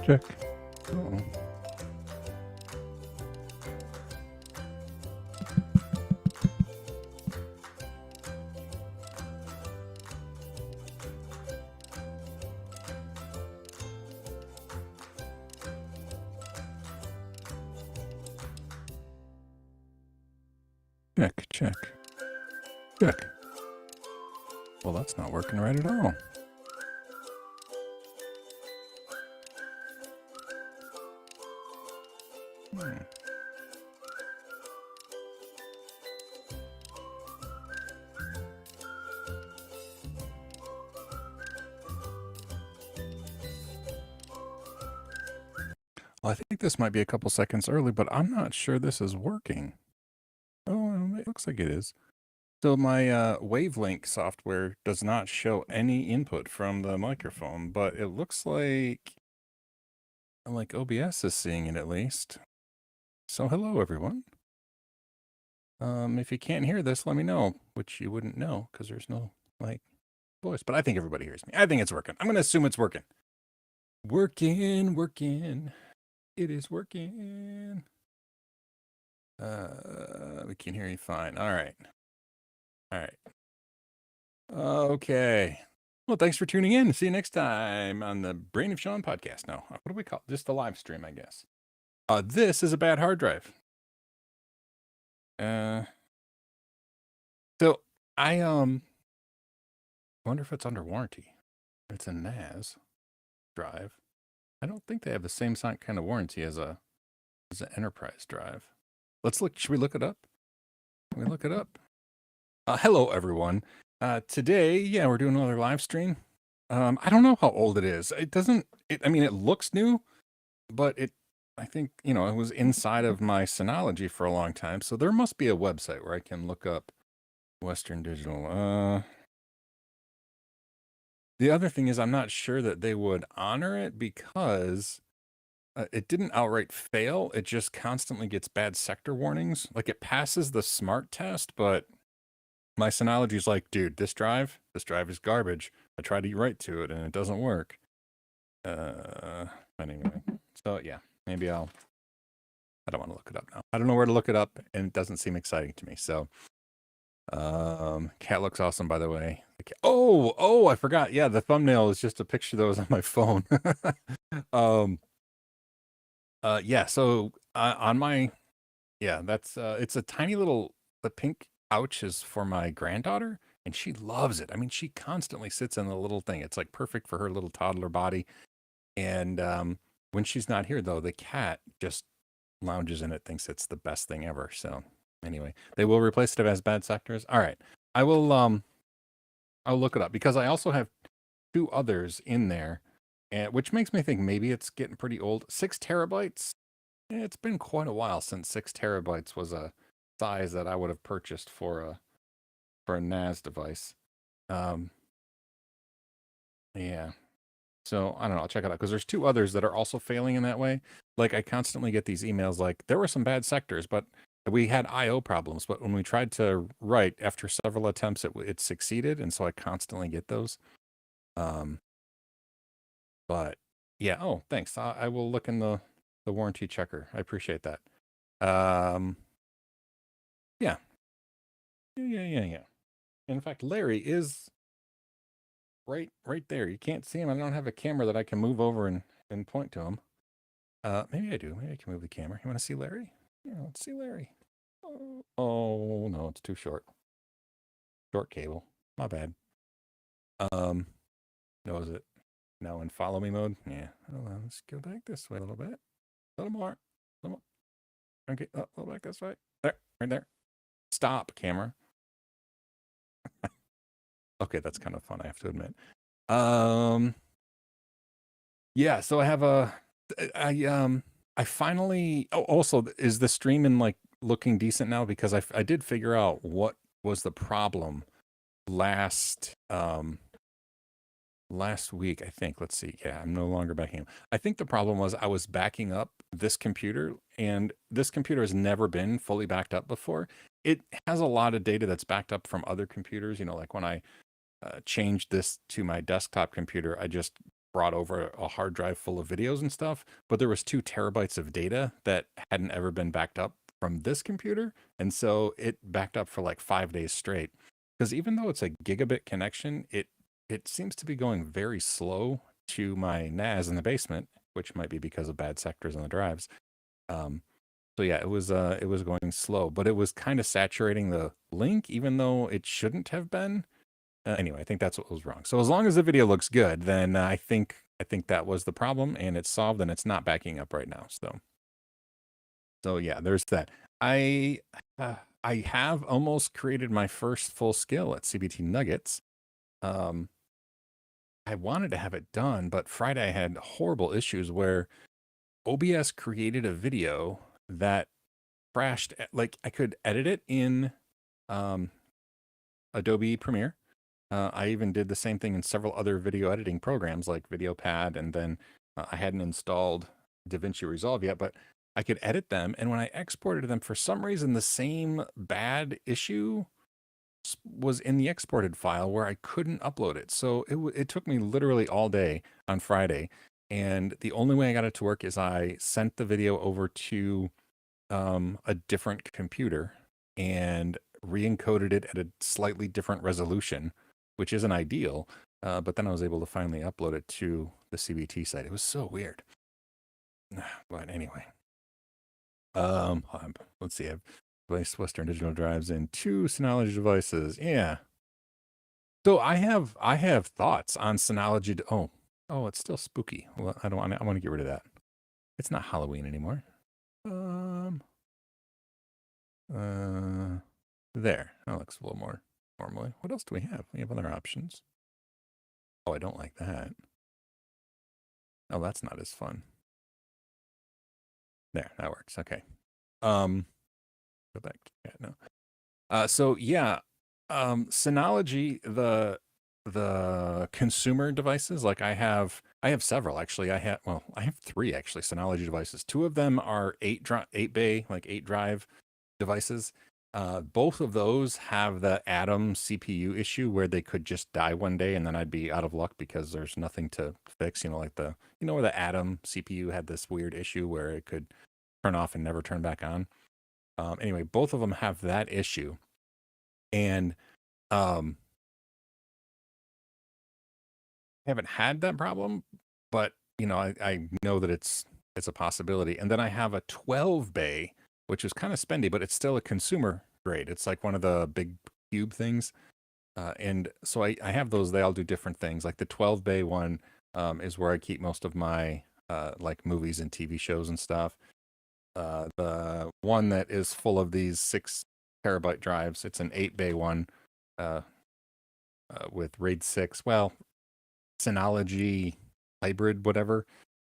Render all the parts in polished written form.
Check. Uh-oh. Check, check, check. Well, that's not working right at all. Well, I think this might be a couple seconds early, but I'm not sure this is working. Oh, it looks like it is. So my Wavelink software does not show any input from the microphone, but it looks like OBS is seeing it at least. So hello, everyone. If you can't hear this, let me know, which you wouldn't know because there's no voice, but I think everybody hears me. I think it's working. I'm going to assume it's working. Working. It is working. We can hear you fine. All right. Okay. Well, thanks for tuning in. See you next time on the Brain of Sean podcast. No, what do we call it? Just the live stream, I guess. This is a bad hard drive. So I wonder if it's under warranty. It's a NAS drive. I don't think they have the same kind of warranty as an enterprise drive. Let's look. Should we look it up? Can we look it up? Hello, everyone. Today, yeah, we're doing another live stream. I don't know how old it is. I mean, it looks new, but I think, it was inside of my Synology for a long time. So there must be a website where I can look up Western Digital. The other thing is I'm not sure that they would honor it because it didn't outright fail. It just constantly gets bad sector warnings. Like it passes the smart test, but my Synology is like, dude, this drive is garbage. I tried to write to it and it doesn't work. Anyway, so yeah, maybe I don't want to look it up now. I don't know where to look it up and it doesn't seem exciting to me. So, cat looks awesome, by the way. Oh, I forgot. Yeah, the thumbnail is just a picture that was on my phone. Yeah, so on my, that's, it's a tiny little, the pink pouch is for my granddaughter and she loves it. I mean, she constantly sits in the little thing. It's like perfect for her little toddler body. And when she's not here though, the cat just lounges in it, thinks it's the best thing ever. So anyway, they will replace it as bad sectors. All right. I will, I'll look it up because I also have two others in there, and which makes me think maybe it's getting pretty old. 6 terabytes. It's been quite a while since 6 terabytes was a size that I would have purchased for a NAS device. Yeah. So I don't know. I'll check it out because there's two others that are also failing in that way. Like I constantly get these emails like there were some bad sectors, but we had IO problems. But when we tried to write after several attempts, it succeeded, and so I constantly get those. But yeah. Oh, thanks. I will look in the warranty checker. I appreciate that. Yeah. Yeah. In fact, Larry is right there. You can't see him. I don't have a camera that I can move over and point to him. Maybe I do. Maybe I can move the camera. You want to see Larry? Yeah, let's see Larry. Oh no, it's too short. Short cable. My bad. No, is it now in follow me mode? Yeah. Hold on. Let's go back this way a little bit. A little more. Okay. A little back this way. There. Right there. Stop, camera. Okay, that's kind of fun, I have to admit. Yeah, so I have I finally also is the stream in like looking decent now because I did figure out what was the problem last week, I think. Let's see. Yeah, I'm no longer backing up. I think the problem was I was backing up this computer, and this computer has never been fully backed up before. It has a lot of data that's backed up from other computers. Like when I changed this to my desktop computer, I just brought over a hard drive full of videos and stuff, but there was 2 terabytes of data that hadn't ever been backed up from this computer, and so it backed up for like 5 days straight. Because even though it's a gigabit connection, it seems to be going very slow to my NAS in the basement, which might be because of bad sectors on the drives. Um, so yeah, it was going slow, but it was kind of saturating the link, even though it shouldn't have been. Anyway, I think that's what was wrong. So as long as the video looks good, then I think that was the problem, and it's solved, and it's not backing up right now. So yeah, there's that. I I have almost created my first full skill at CBT Nuggets. Um, I wanted to have it done, but Friday I had horrible issues where OBS created a video that crashed. Like I could edit it in um, Adobe Premiere. I even did the same thing in several other video editing programs like VideoPad, and then I hadn't installed DaVinci Resolve yet, but I could edit them. And when I exported them, for some reason, the same bad issue was in the exported file where I couldn't upload it. So it took me literally all day on Friday. And the only way I got it to work is I sent the video over to a different computer and re-encoded it at a slightly different resolution, which isn't ideal. But then I was able to finally upload it to the CBT site. It was so weird. But anyway, let's see. I've placed Western Digital drives in 2 Synology devices. Yeah. So I have thoughts on Synology. Oh, it's still spooky. Well, I don't want. I want to get rid of that. It's not Halloween anymore. Um. There. That looks a little more normally. What else do we have? We have other options. Oh, I don't like that. Oh, that's not as fun. There, that works. Okay. Go back to that. No. So yeah, Synology, the consumer devices, like I have several actually. I have 3 actually Synology devices. 2 of them are 8 bay, like 8 drive devices. Both of those have the Atom CPU issue where they could just die one day and then I'd be out of luck because there's nothing to fix. You know, like where the Atom CPU had this weird issue where it could turn off and never turn back on. Anyway, both of them have that issue. And um, haven't had that problem, but you know, I know that it's a possibility. And then I have a 12 bay, which is kind of spendy, but it's still a consumer grade. It's like one of the big cube things. And so I have those. They all do different things. Like the 12 bay one is where I keep most of my like movies and TV shows and stuff. The one that is full of these 6 terabyte drives, it's an 8 bay one uh, with RAID 6. Well, Synology hybrid, whatever.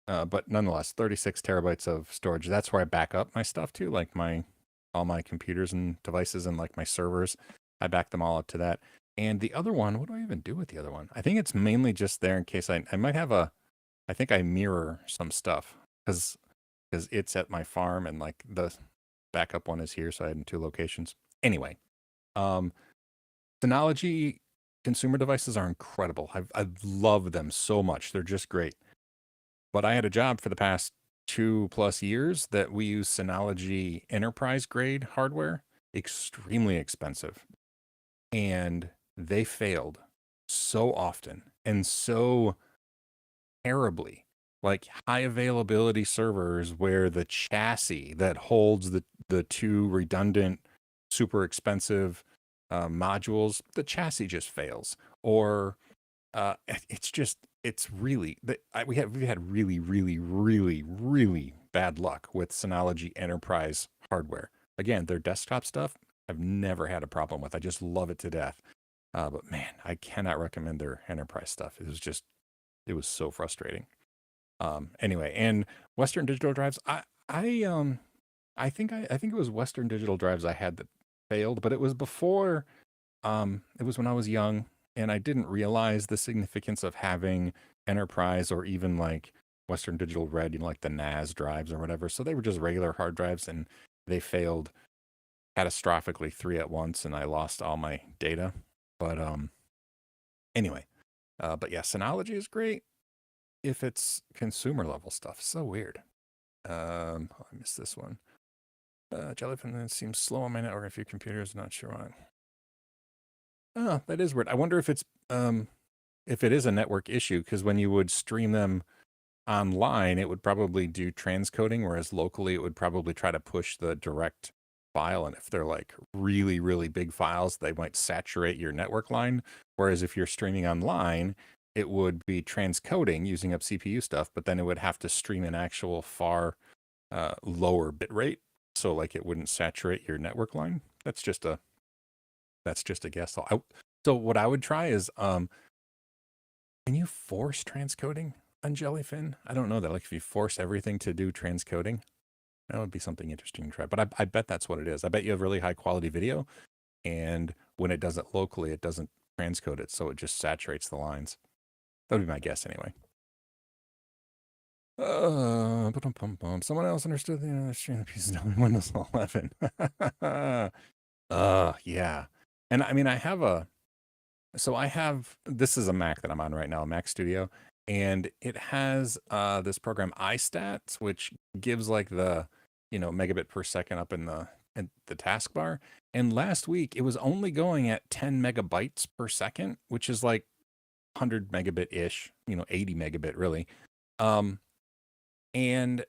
But nonetheless, 36 terabytes of storage. That's where I back up my stuff to, like all my computers and devices and like my servers. I back them all up to that. And the other one, what do I even do with the other one? I think it's mainly just there in case I might have I think I mirror some stuff because it's at my farm and like the backup one is here. So I had in 2 locations. Anyway, um, Synology consumer devices are incredible. I love them so much. They're just great. But I had a job for the past 2+ years that we use Synology enterprise grade hardware, extremely expensive. And they failed so often and so terribly. Like high availability servers where the chassis that holds the 2 redundant, super expensive modules, the chassis just fails. Or it's just it's really we've had really really really really bad luck with Synology enterprise hardware. Again, their desktop stuff I've never had a problem with. I just love it to death. But man, I cannot recommend their enterprise stuff. It was so frustrating. Anyway, and Western Digital drives, I think it was Western Digital drives I had that failed, but it was before. It was when I was young and I didn't realize the significance of having enterprise or even like Western Digital Red, you know, like the NAS drives or whatever. So they were just regular hard drives and they failed catastrophically 3 at once and I lost all my data. But anyway, but yeah, Synology is great. if it's consumer level stuff. So weird. I missed this one. Jellyfin seems slow on my network. A few computers, not sure why. Oh, that is weird. I wonder if it is a network issue, because when you would stream them online, it would probably do transcoding, whereas locally it would probably try to push the direct file. And if they're like really, really big files, they might saturate your network line. Whereas if you're streaming online, it would be transcoding using up CPU stuff, but then it would have to stream an actual far lower bit rate. So like it wouldn't saturate your network line. That's just a guess. So what I would try is, can you force transcoding on Jellyfin? I don't know that. Like if you force everything to do transcoding, that would be something interesting to try. But I bet that's what it is. I bet you have really high quality video, and when it does it locally, it doesn't transcode it, so it just saturates the lines. That would be my guess anyway. Someone else understood the stream piece of Windows 11. Yeah. And I mean, this is a Mac that I'm on right now, a Mac Studio, and it has this program iStats, which gives like the, megabit per second up in the taskbar. And last week it was only going at 10 megabytes per second, which is like 100 megabit ish, 80 megabit really. And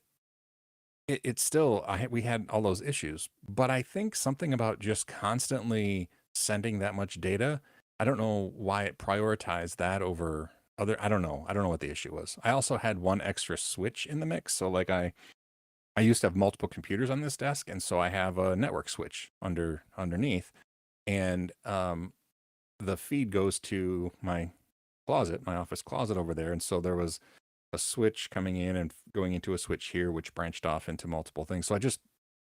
it's still, we had all those issues, but I think something about just constantly sending that much data, I don't know why it prioritized that over other, I don't know what the issue was. I also had one extra switch in the mix. So like I used to have multiple computers on this desk, and so I have a network switch underneath, and the feed goes to my office closet over there. And so there was a switch coming in and going into a switch here, which branched off into multiple things. So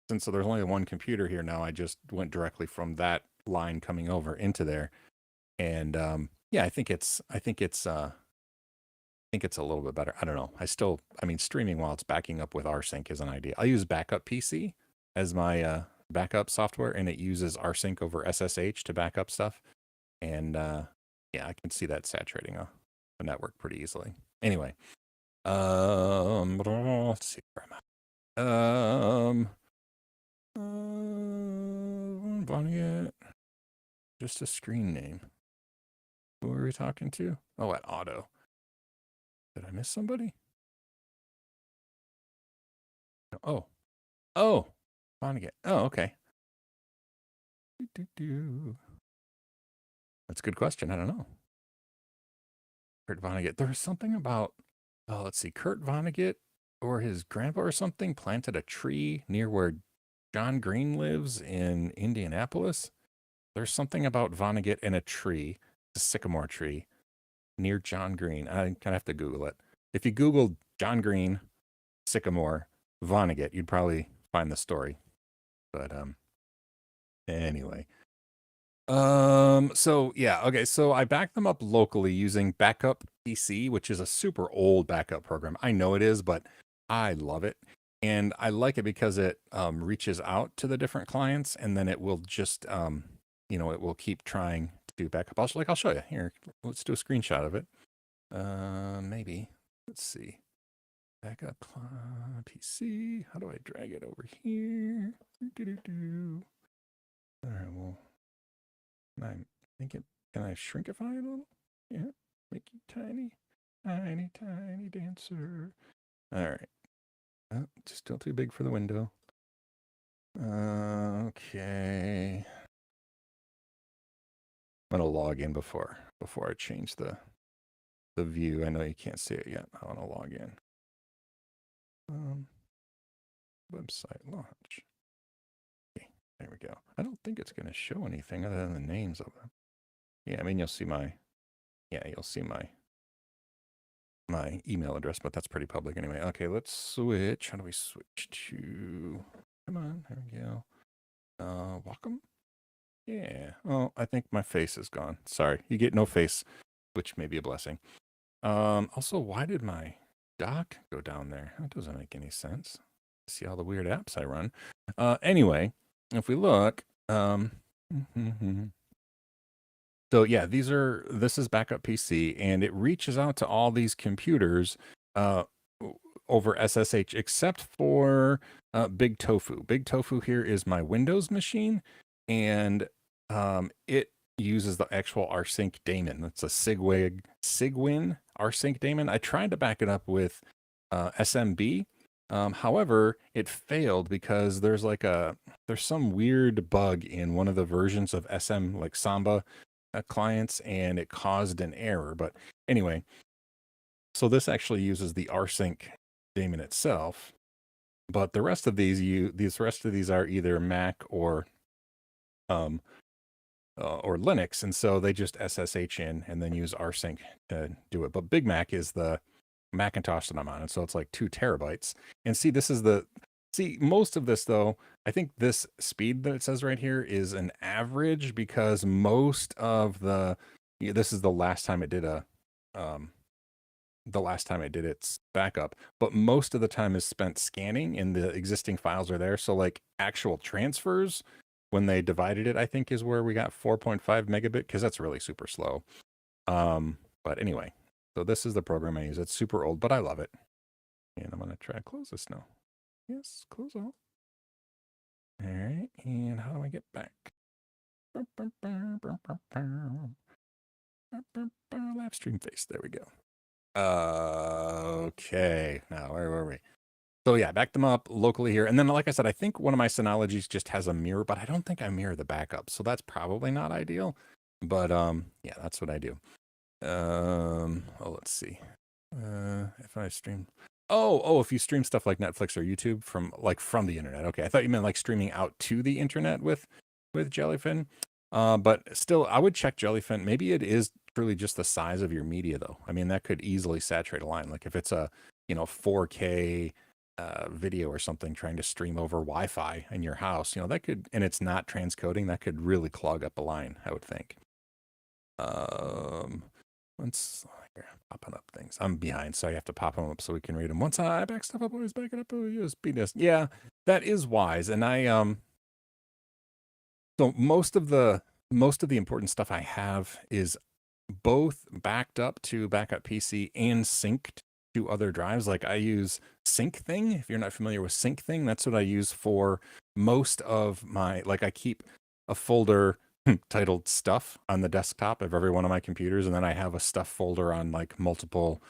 since there's only one computer here now, I just went directly from that line coming over into there. And yeah, I think it's a little bit better. I don't know. Streaming while it's backing up with rsync is an idea. I use Backup PC as my backup software, and it uses rsync over SSH to back up stuff. And yeah, I can see that saturating a network pretty easily. Anyway, let's see where I'm at. Bonnie, just a screen name. Who were we talking to? Oh, at Auto. Did I miss somebody? Oh, Vonnegut. Oh, okay. That's a good question. I don't know. Kurt Vonnegut. There was something about, let's see, Kurt Vonnegut or his grandpa or something planted a tree near where John Green lives in Indianapolis. There's something about Vonnegut and a tree, a sycamore tree, near John Green. I kind of have to Google it. If you Google John Green, sycamore, Vonnegut, you'd probably find the story. But anyway. So yeah, okay. So I backed them up locally using Backup PC, which is a super old backup program. I know it is, but I love it. And I like it because it reaches out to the different clients, and then it will just it will keep trying to do backup. I'll show you here. Let's do a screenshot of it. Maybe. Let's see. Backup PC. How do I drag it over here? All right. Well, I think it. Can I shrinkify it a little? Yeah. Make you tiny, tiny, tiny dancer. All right. Oh, it's still too big for the window. Okay. I'm gonna log in before I change the view. I know you can't see it yet. I want to log in. Website launch. Okay, there we go. I don't think it's gonna show anything other than the names of them. Yeah, I mean you'll see my email address, but that's pretty public anyway. Okay, let's switch. How do we switch to? Come on, there we go. Welcome. Yeah. Oh, I think my face is gone. Sorry, you get no face, which may be a blessing. Also, why did my dock go down there? That doesn't make any sense. See all the weird apps I run. Anyway, if we look, So yeah, this is backup PC, and it reaches out to all these computers uh, over SSH, except for Big Tofu. Big Tofu here is my Windows machine, and it uses the actual rsync daemon. It's a Sigwin rsync daemon. I tried to back it up with SMB. However, it failed because there's some weird bug in one of the versions of SM, like Samba clients, and it caused an error. But anyway, so this actually uses the rsync daemon itself, but the rest of these are either Mac or Linux, and so they just SSH in and then use rsync to do it. But Big Mac is the Macintosh that I'm on, and so it's like 2 terabytes. And see most of this though. I think this speed that it says right here is an average because most of this is the last time it did um, its backup, but most of the time is spent scanning and the existing files are there. So like actual transfers, when they divided it, I think is where we got 4.5 megabit, because that's really super slow. But anyway, so this is the program I use. It's super old, but I love it. And I'm going to try to close this now. Yes, close all. All right, and how do I get back? Live stream face, there we go. Okay, now where were we? So yeah, backed them up locally here. And then, like I said, I think one of my Synologies just has a mirror, but I don't think I mirror the backup. So that's probably not ideal. But yeah, that's what I do. Let's see. If I stream, if you stream stuff like Netflix or YouTube from the internet. Okay, I thought you meant like streaming out to the internet with Jellyfin. But still, I would check Jellyfin. Maybe it is truly just the size of your media, though. I mean, that could easily saturate a line. Like if it's a 4K video or something trying to stream over Wi-Fi in your house, that could, and it's not transcoding, that could really clog up a line, I would think. Once here, popping up things. I'm behind, so I have to pop them up so we can read them. Once I back stuff up, always back it up. USB disk. Yeah, that is wise. And so most of the important stuff I have is both backed up to backup PC and synced to other drives. Like I use SyncThing. If you're not familiar with SyncThing, that's what I use for most of my, I keep a folder titled stuff on the desktop of every one of my computers. And then I have a stuff folder on multiple,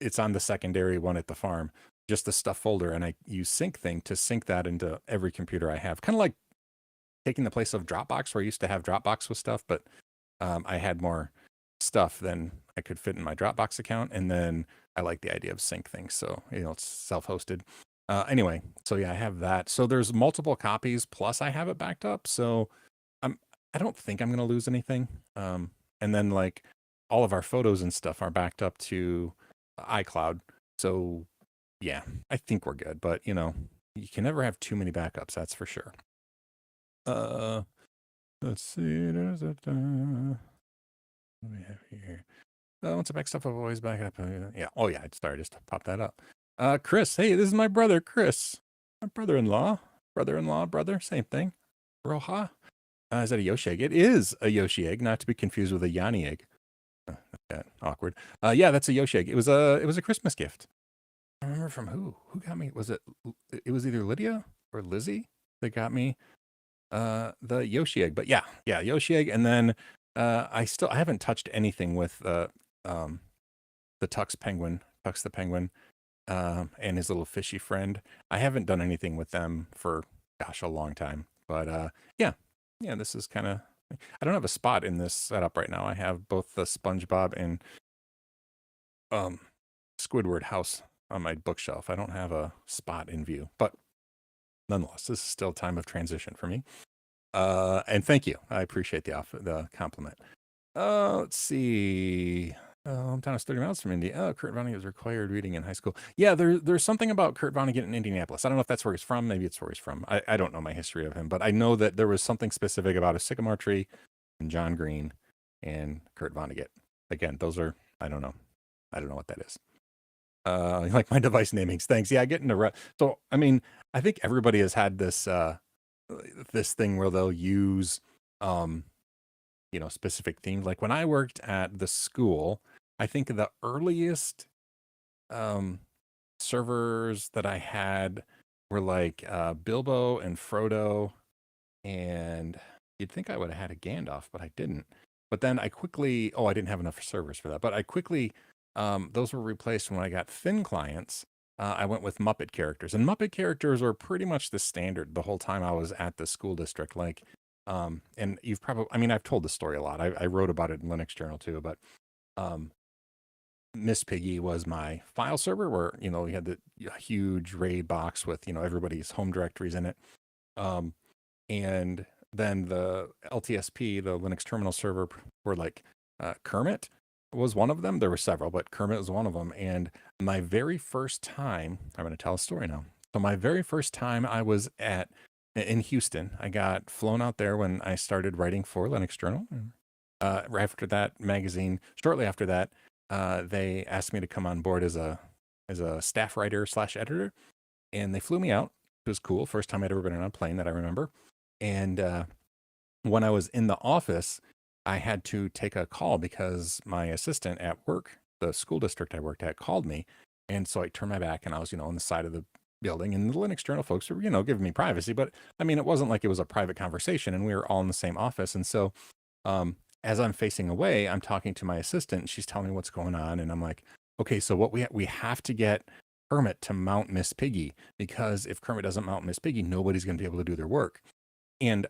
it's on the secondary one at the farm, just the stuff folder. And I use SyncThing to sync that into every computer I have. Kind of like taking the place of Dropbox, where I used to have Dropbox with stuff, but I had more stuff than I could fit in my Dropbox account. And then I like the idea of SyncThing. So, it's self-hosted. Anyway, so yeah, I have that. So there's multiple copies, plus I have it backed up. So I don't think I'm going to lose anything. And then all of our photos and stuff are backed up to iCloud. So yeah, I think we're good. But you can never have too many backups. That's for sure. Let's see. What do we have here? Once I back stuff up, always back up. Yeah. Oh yeah. Sorry, just pop that up. Chris. Hey, this is my brother, Chris. My brother-in-law. Brother. Same thing. Roja. Is that a Yoshi egg? It is a Yoshi egg, not to be confused with a Yanni egg. Yeah, awkward. Yeah, that's a Yoshi egg. It was a Christmas gift. I remember from who? Who got me? It was either Lydia or Lizzie that got me the Yoshi egg. But yeah, Yoshi egg. And then I haven't touched anything with the Tux the penguin, and his little fishy friend. I haven't done anything with them for a long time. But yeah, this is kind of, I don't have a spot in this setup right now. I have both the SpongeBob and Squidward house on my bookshelf. I don't have a spot in view, but nonetheless, this is still a time of transition for me. And thank you. I appreciate the compliment. Let's see. Hometown is 30 miles from Indy. Kurt Vonnegut was required reading in high school. Yeah, there's something about Kurt Vonnegut in Indianapolis. I don't know if that's where he's from. Maybe it's where he's from. I don't know my history of him, but I know that there was something specific about a sycamore tree and John Green and Kurt Vonnegut. Again, those are, I don't know what that is. Like my device namings. Thanks. Yeah, I get into rut. So, I mean, I think everybody has had this thing where they'll use specific themes. Like when I worked at the school, I think the earliest um, servers that I had were like Bilbo and Frodo, and you'd think I would have had a Gandalf, but I didn't. But then I didn't have enough servers for that. But I quickly, those were replaced when I got thin clients. I went with Muppet characters, and Muppet characters are pretty much the standard the whole time I was at the school district. Like, and you've probably, I mean, I've told the story a lot. I wrote about it in Linux Journal too, but um, Miss Piggy was my file server where, we had the huge RAID box with, everybody's home directories in it. Um, and then the LTSP, the Linux terminal server, were like Kermit was one of them. There were several, but Kermit was one of them. And my very first time, I'm going to tell a story now. So my very first time I was in Houston, I got flown out there when I started writing for Linux Journal. Right after that magazine, shortly after that, they asked me to come on board as a staff writer / editor, and they flew me out. It was cool. First time I'd ever been on a plane that I remember. And when I was in the office, I had to take a call because my assistant at work, the school district I worked at, called me. And so I turned my back and I was, on the side of the building, and the Linux Journal folks were, giving me privacy. But I mean, it wasn't like it was a private conversation, and we were all in the same office. And so as I'm facing away, I'm talking to my assistant, and she's telling me what's going on. And I'm like, okay, so what we have to get Kermit to mount Miss Piggy, because if Kermit doesn't mount Miss Piggy, nobody's going to be able to do their work. And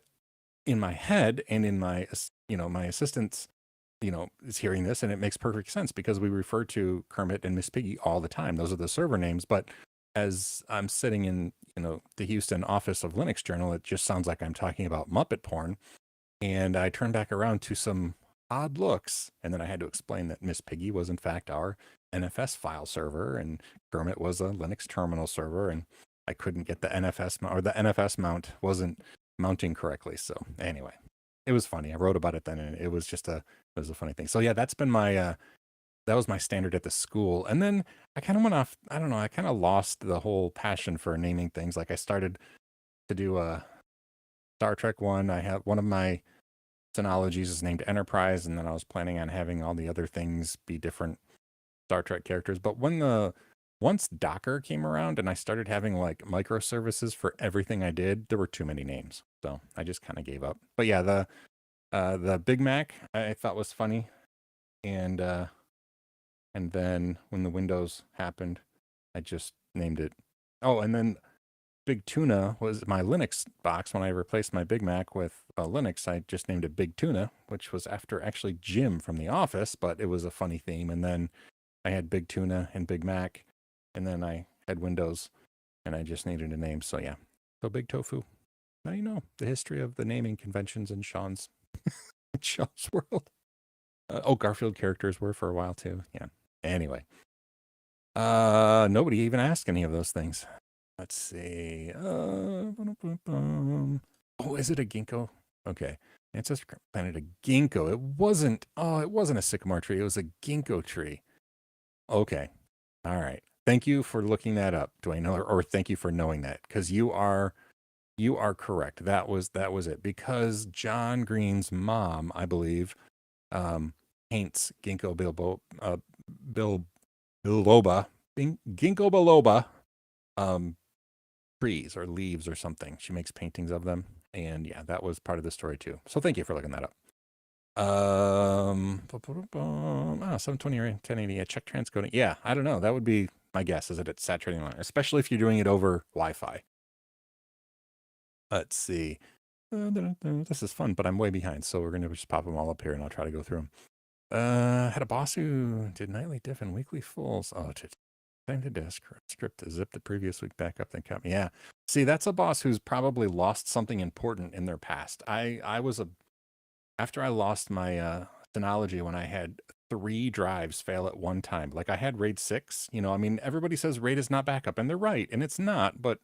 in my head and in my, my assistant's, is hearing this, and it makes perfect sense because we refer to Kermit and Miss Piggy all the time. Those are the server names. But as I'm sitting in, the Houston office of Linux Journal, it just sounds like I'm talking about Muppet porn. And I turned back around to some odd looks. And then I had to explain that Miss Piggy was, in fact, our NFS file server, and Kermit was a Linux terminal server. And I couldn't get the NFS mount wasn't mounting correctly. So anyway, it was funny. I wrote about it then, and it was a funny thing. So yeah, that's been my, that was my standard at the school. And then I kind of went off, I don't know, I kind of lost the whole passion for naming things. Like I started to do a Star Trek one. I have one of my Synologies is named Enterprise, and then I was planning on having all the other things be different Star Trek characters. But once Docker came around and I started having like microservices for everything I did, there were too many names. So I just kind of gave up. But yeah, the Big Mac I thought was funny. And then when the Windows happened, I just named it. Oh, and then Big Tuna was my Linux box. When I replaced my Big Mac with Linux, I just named it Big Tuna, which was after actually Jim from The Office, but it was a funny theme. And then I had Big Tuna and Big Mac, and then I had Windows, and I just needed a name. So yeah, so Big Tofu. Now you know the history of the naming conventions in Sean's world. Garfield characters were for a while too. Yeah. Anyway, nobody even asked any of those things. Let's see. Oh, is it a ginkgo? Okay. Ancestor planted a ginkgo. It wasn't a sycamore tree. It was a ginkgo tree. Okay. All right. Thank you for looking that up, Dwayne, or thank you for knowing that, because you are correct. That was it. Because John Green's mom, I believe, paints ginkgo biloba, ginkgo biloba, trees or leaves or something. She makes paintings of them. And yeah, that was part of the story too. So thank you for looking that up. 720 or 1080, check transcoding. Yeah, I don't know. That would be my guess, is that it's saturating line, especially if you're doing it over Wi-Fi. Let's see. This is fun, but I'm way behind. So we're going to just pop them all up here and I'll try to go through them. Had a boss who did nightly diff and weekly fulls. Oh, time to disk script to zip the previous week back up, then cut me. Yeah. See, that's a boss who's probably lost something important in their past. After I lost my Synology, when I had 3 drives fail at one time, like I had RAID 6, I mean, everybody says RAID is not backup, and they're right, and it's not, but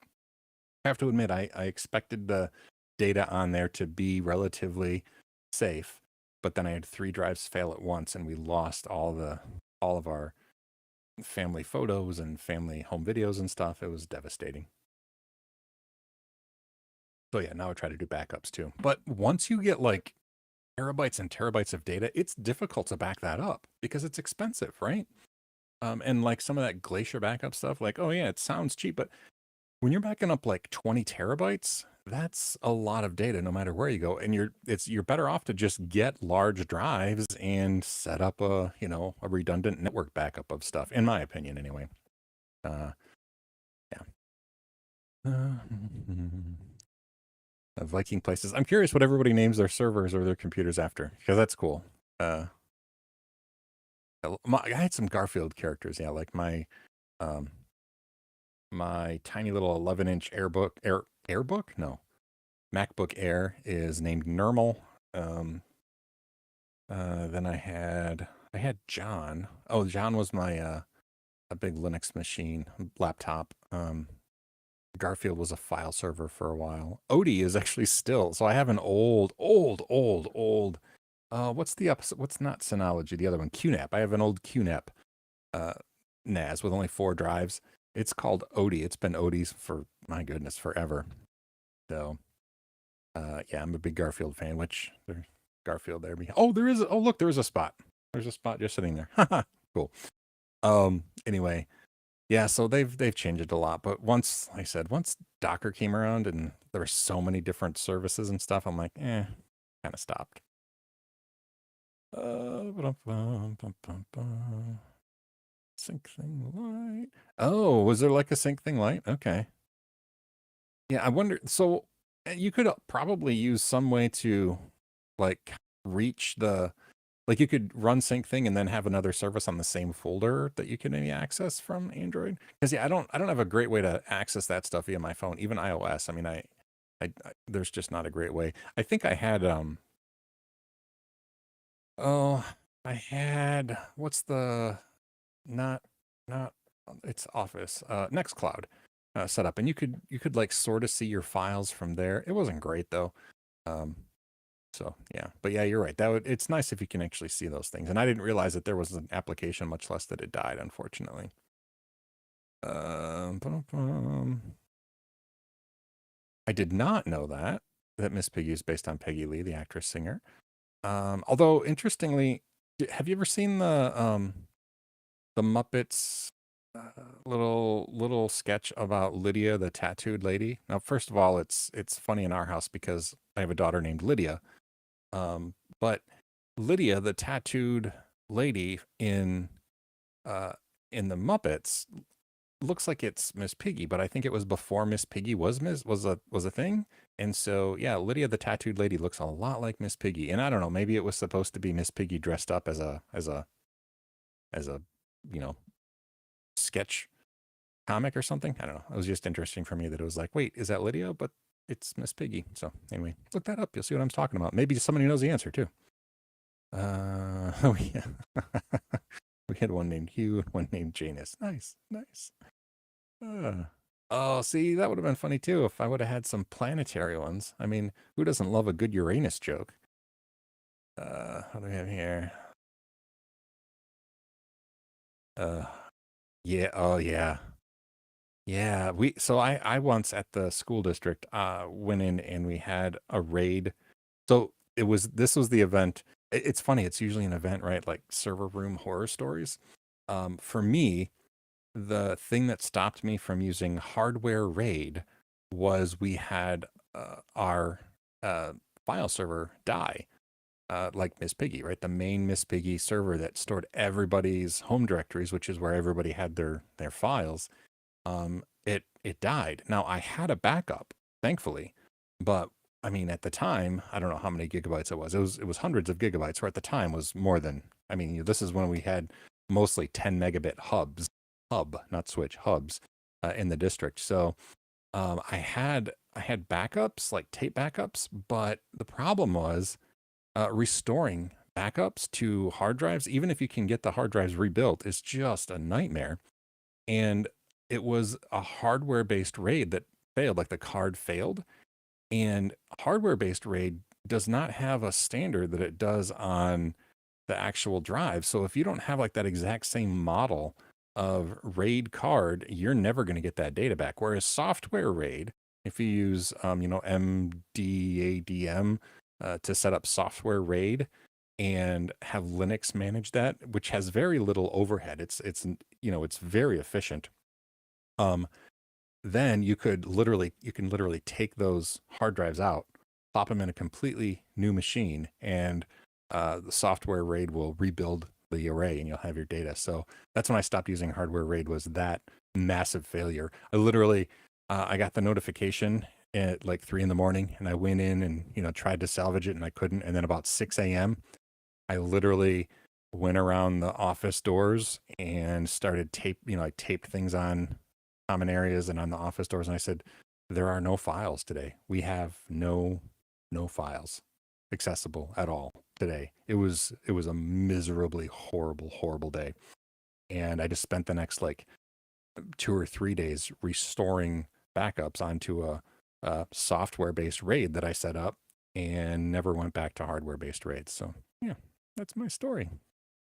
I have to admit, I expected the data on there to be relatively safe, but then I had 3 drives fail at once, and we lost all of our family photos and family home videos and stuff. It was devastating. So yeah, now I try to do backups too. But once you get like terabytes and terabytes of data, it's difficult to back that up because it's expensive, right? And like some of that Glacier backup stuff, like, oh yeah, it sounds cheap, but when you're backing up like 20 terabytes, that's a lot of data no matter where you go. And you're better off to just get large drives and set up a, a redundant network backup of stuff, in my opinion anyway. Uh yeah. Viking places. I'm curious what everybody names their servers or their computers after, because that's cool. Uh I had some Garfield characters, yeah, like um my tiny little 11-inch airbook? No. MacBook Air is named Normal. Then I had John. Oh, John was my a big Linux machine laptop. Garfield was a file server for a while. Odie is actually still. So I have an old. What's the opposite? What's not Synology? The other one, QNAP. I have an old QNAP uh, NAS with only 4 drives. It's called Odie. It's been Odie's for, my goodness, forever. So yeah, I'm a big Garfield fan. Which there's Garfield there. Oh, there is. Oh, look, there's a spot. There's a spot just sitting there. Cool. Anyway, yeah. So they've changed it a lot. But once, like I said, once Docker came around and there were so many different services and stuff, I'm like, kind of stopped. Sync thing light. Oh, was there like a sync thing light? Okay. Yeah, I wonder. So you could probably use some way to like reach the, like you could run sync thing and then have another service on the same folder that you can maybe access from Android. Because yeah, I don't have a great way to access that stuff via my phone, even iOS. I mean, there's just not a great way. I think I had oh, I had, what's the, not not it's Office, Nextcloud set up, and you could like sort of see your files from there. It wasn't great though. Um, so yeah, but yeah, you're right. It's nice if you can actually see those things. And I didn't realize that there was an application, much less that it died, unfortunately. Bum. I did not know that Miss Piggy is based on Peggy Lee, the actress singer. Although interestingly, have you ever seen the Muppets little sketch about Lydia, the tattooed lady? Now, first of all, it's funny in our house because I have a daughter named Lydia. But Lydia, the tattooed lady uh in the Muppets, looks like it's Miss Piggy, but I think it was before Miss Piggy was a thing. And so yeah, Lydia the tattooed lady looks a lot like Miss Piggy. And I don't know, maybe it was supposed to be Miss Piggy dressed up as a you know sketch comic or something. I don't know. It was just interesting for me that it was like, wait, is that Lydia? But it's Miss Piggy. So anyway, look that up. You'll see what I'm talking about. Maybe somebody knows the answer too. Oh yeah. We had one named Hugh and one named Janus. Nice. Oh, see, that would have been funny too if I would have had some planetary ones. I mean, who doesn't love a good Uranus joke? What do we have here? Uh, yeah. Oh, yeah. Yeah. So I once at the school district, went in and we had a raid. So this was the event. It's funny. It's usually an event, right? Like server room horror stories. For me, the thing that stopped me from using hardware RAID was we had our uh, file server die, like Miss Piggy, right? The main Miss Piggy server that stored everybody's home directories, which is where everybody had their files. It died. Now I had a backup, thankfully, but I mean at the time I don't know how many gigabytes it was. It was hundreds of gigabytes. Or at the time was more than. I mean, this is when we had mostly 10 megabit not switch hubs, in the district. So I had backups, like tape backups, but the problem was restoring backups to hard drives, even if you can get the hard drives rebuilt, is just a nightmare. And it was a hardware based RAID that failed, like the card failed. And hardware based RAID does not have a standard that it does on the actual drive. So if you don't have like that exact same model of RAID card, you're never going to get that data back. Whereas software RAID, if you use MDADM, to set up software RAID and have Linux manage that, which has very little overhead. It's very efficient. Um, then you can literally take those hard drives out, pop them in a completely new machine, and the software RAID will rebuild the array, and you'll have your data. So that's when I stopped using hardware RAID. Was that massive failure? I got the notification at like 3 in the morning, and I went in and tried to salvage it, and I couldn't. And then about 6 a.m., I literally went around the office doors and started I taped things on common areas and on the office doors. And I said, there are no files today. We have no files accessible at all today. It was a miserably horrible day. And I just spent the next like 2 or 3 days restoring backups onto a software based RAID that I set up, and never went back to hardware based RAIDs. So yeah, that's my story.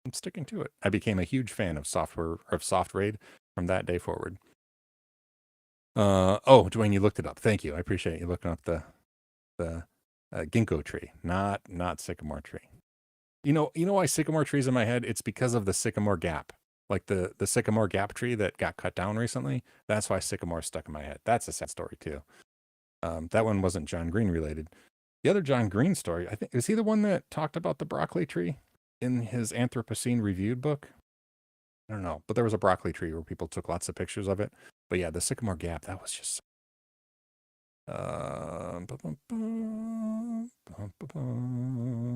I'm sticking to it. I became a huge fan of soft RAID from that day forward. Oh, Dwayne, you looked it up. Thank you. I appreciate you looking up the ginkgo tree, not sycamore tree. You know why sycamore tree's in my head? It's because of the sycamore gap. Like the sycamore gap tree that got cut down recently. That's why sycamore stuck in my head. That's a sad story too. That one wasn't John Green related. The other John Green story, I think, is he the one that talked about the broccoli tree in his Anthropocene Reviewed book? I don't know, but there was a broccoli tree where people took lots of pictures of it. But yeah, the sycamore gap, that was just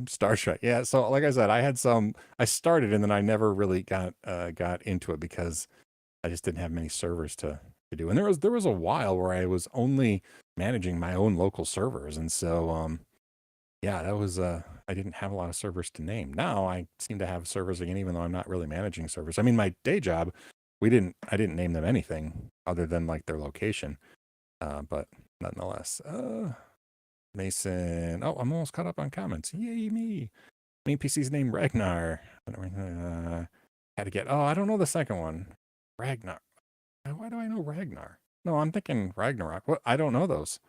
Star Trek. Yeah, so like I said, I started and then I never really got into it because I just didn't have many servers to do. And there was a while where I was only managing my own local servers. And so yeah, that was I didn't have a lot of servers to name. Now I seem to have servers again, even though I'm not really managing servers. I mean, my day job, I didn't name them anything other than like their location. But nonetheless, Mason. Oh, I'm almost caught up on comments. Yay, me. Main PC's name Ragnar. Had to get. Oh, I don't know the second one. Ragnar. Why do I know Ragnar? No, I'm thinking Ragnarok. What? I don't know those.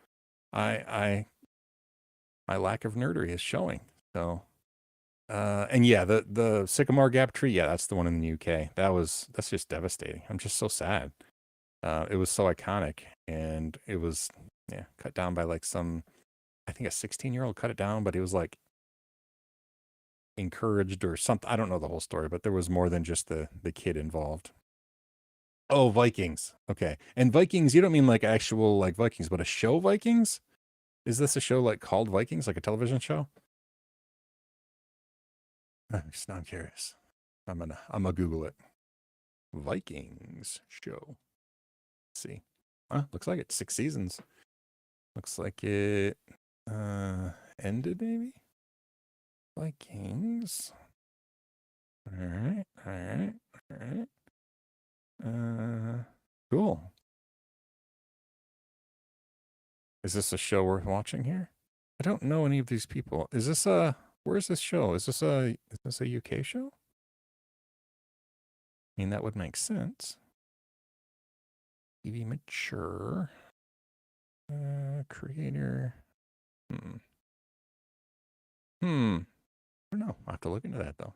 My lack of nerdery is showing. So, and yeah, the Sycamore Gap tree. Yeah, that's the one in the UK. That's just devastating. I'm just so sad. It was so iconic, and it was cut down by like I think a 16-year-old cut it down, but it was like encouraged or something. I don't know the whole story, but there was more than just the kid involved. Oh, Vikings. Okay. And Vikings, you don't mean like actual like Vikings, but a show Vikings? Is this a show like called Vikings, like a television show? I'm curious. I'm gonna Google it. Vikings show. Let's see. Looks like it's 6 seasons. Looks like it ended maybe. Vikings. All right. Cool. Is this a show worth watching here? I don't know any of these people. Is this where is this show? Is this a UK show? I mean, that would make sense. TV mature. Creator. I don't know. I'll have to look into that though.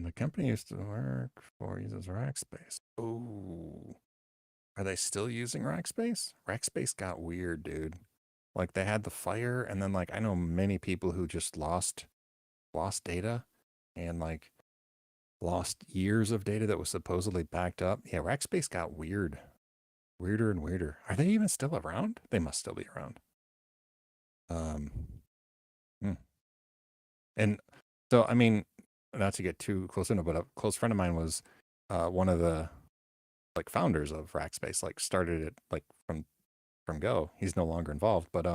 The company used to work for uses Rackspace. Oh, are they still using Rackspace? Rackspace got weird, dude. Like they had the fire, and then like I know many people who just lost data, and like lost years of data that was supposedly backed up. Yeah, Rackspace got weird, weirder and weirder. Are they even still around? They must still be around. And so, I mean, not to get too close into, but a close friend of mine was one of the like founders of Rackspace. Like started it like from go. He's no longer involved, but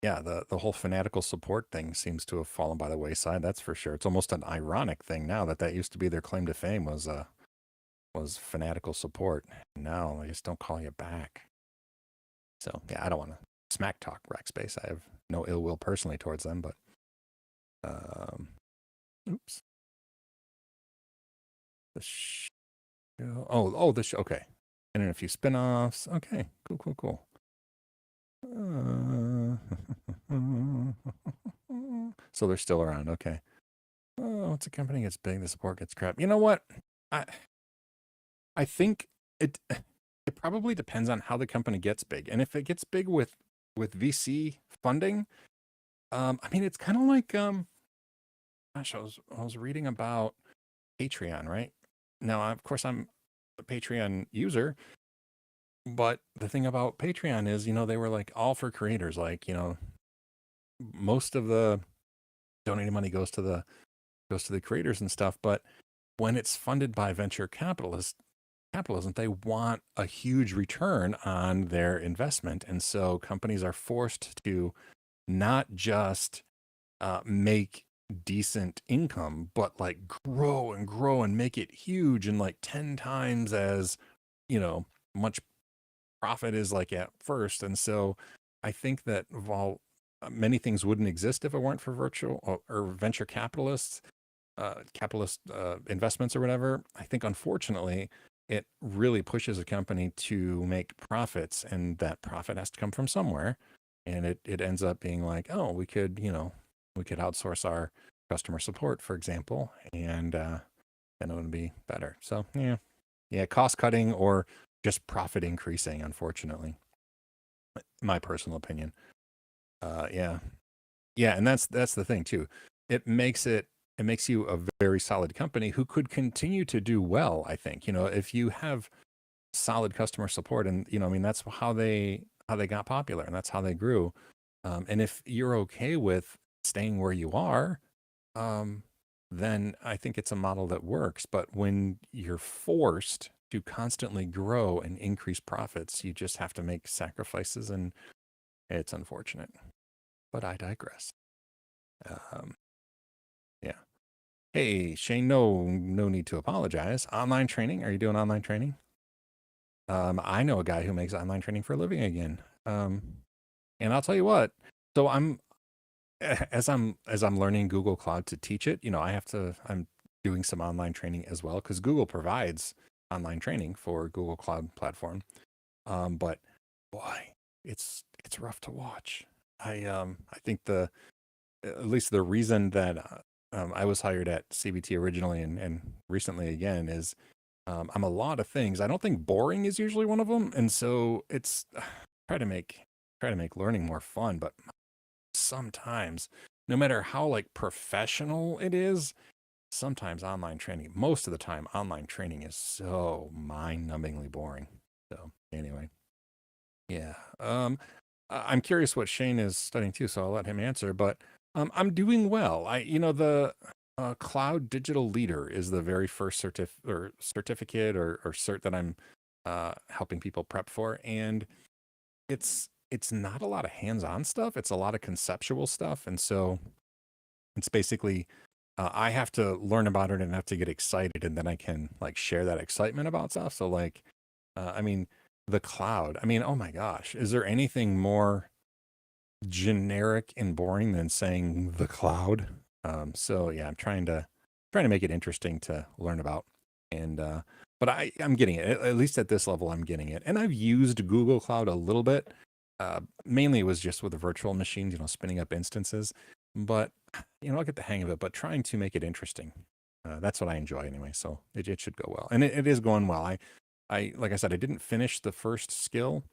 yeah, the whole fanatical support thing seems to have fallen by the wayside. That's for sure. It's almost an ironic thing now that used to be their claim to fame was fanatical support. Now they just don't call you back. So yeah, I don't want to smack talk Rackspace. I have no ill will personally towards them, but oops. The show. Oh, the show. Okay. and then a few spin-offs. Okay, cool. So they're still around. Okay. Oh, once a company gets big, the support gets crap. You know what? I I think it it probably depends on how the company gets big. And if it gets big with VC funding, I mean it's kind of like gosh, I was reading about Patreon, right? Now, of course I'm a Patreon user, but the thing about Patreon is, they were like all for creators, like, most of the donated money goes to the creators and stuff, but when it's funded by venture capitalism, they want a huge return on their investment. And so companies are forced to not just make decent income, but like grow and grow and make it huge and like 10 times as, much profit is like at first. And so I think that while many things wouldn't exist if it weren't for virtual or venture capitalist investments or whatever, I think unfortunately it really pushes a company to make profits, and that profit has to come from somewhere. And it ends up being like, oh, we could outsource our customer support, for example, and then it would be better. So yeah, cost cutting or just profit increasing, unfortunately, my personal opinion. Yeah. Yeah, and that's the thing too. It makes you a very solid company who could continue to do well, I think. If you have solid customer support, and I mean that's how they got popular, and that's how they grew. And if you're okay with staying where you are, um, then I think it's a model that works. But when you're forced to constantly grow and increase profits, you just have to make sacrifices, and it's unfortunate. But I digress. Um, yeah. Hey, Shane, no need to apologize. Online training. Are you doing online training? I know a guy who makes online training for a living again. And I'll tell you what. So as I'm learning Google Cloud to teach it, I'm doing some online training as well because Google provides online training for Google Cloud platform. But boy, it's rough to watch. I think at least the reason that I was hired at CBT originally and recently again is I'm a lot of things. I don't think boring is usually one of them, and so it's try to make try to make learning more fun. But sometimes, no matter how like professional it is, sometimes most of the time, online training is so mind-numbingly boring. So anyway, yeah. I'm curious what Shane is studying too, so I'll let him answer. But I'm doing well. The Cloud Digital Leader is the very first certificate or cert that I'm helping people prep for, and it's not a lot of hands-on stuff. It's a lot of conceptual stuff, and so it's basically I have to learn about it and have to get excited, and then I can like share that excitement about stuff. So like, I mean, the cloud. I mean, oh my gosh, is there anything more generic and boring than saying the cloud? So yeah, I'm trying to make it interesting to learn about, and but I'm getting it. At least at this level, I'm getting it. And I've used Google Cloud a little bit. Mainly it was just with the virtual machines, spinning up instances. But I'll get the hang of it. But trying to make it interesting, that's what I enjoy anyway. So it should go well, and it is going well. I like I said, I didn't finish the first skill.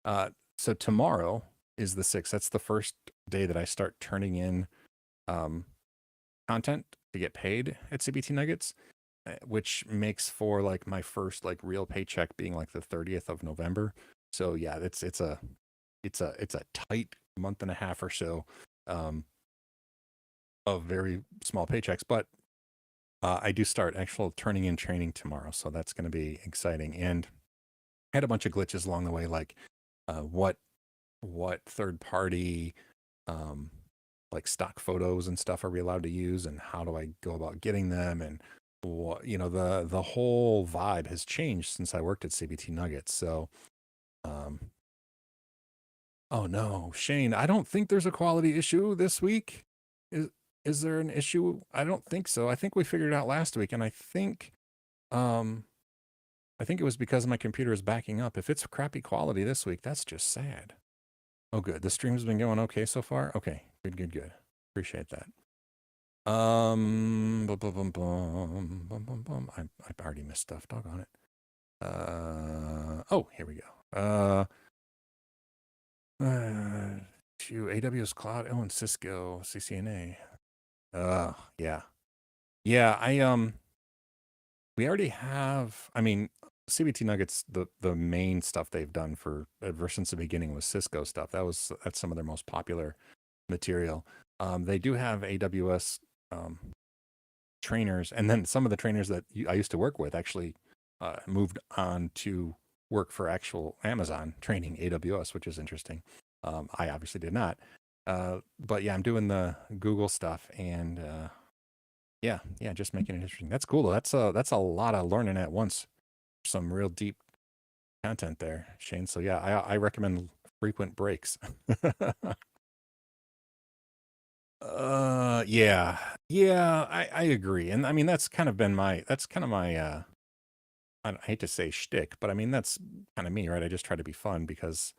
So tomorrow is the 6th. That's the first day that I start turning in um, content to get paid at CBT Nuggets, which makes for like my first like real paycheck being like the 30th of November. So yeah, it's a tight month and a half or so um, of very small paychecks, but I do start actual turning in training tomorrow, so that's going to be exciting. And I had a bunch of glitches along the way, like what third party um, like stock photos and stuff are we allowed to use, and how do I go about getting them, and what the whole vibe has changed since I worked at CBT Nuggets. So um, oh no, Shane, I don't think there's a quality issue this week. Is is there an issue? I don't think so. I think we figured it out last week, and I think um I think it was because my computer is backing up. If it's crappy quality this week, that's just sad. Oh, good. The stream's been going okay so far. Okay, good. Appreciate that. Bum, bum, bum, bum, bum, bum, bum. I already missed stuff. Doggone it. Oh, here we go. To AWS Cloud, oh, and Cisco, CCNA. Yeah. Yeah, we already have, I mean, CBT Nuggets, the main stuff they've done for ever since the beginning was Cisco stuff. That's some of their most popular material. They do have AWS trainers, and then some of the trainers that I used to work with actually moved on to work for actual Amazon training AWS, which is interesting. I obviously did not. But yeah, I'm doing the Google stuff, and yeah, just making it interesting. That's cool. That's a lot of learning at once. Some real deep content there, Shane. So yeah, I recommend frequent breaks. Yeah, I agree. And I mean, that's kind of my I hate to say shtick, but I mean, that's kind of me, right? I just try to be fun because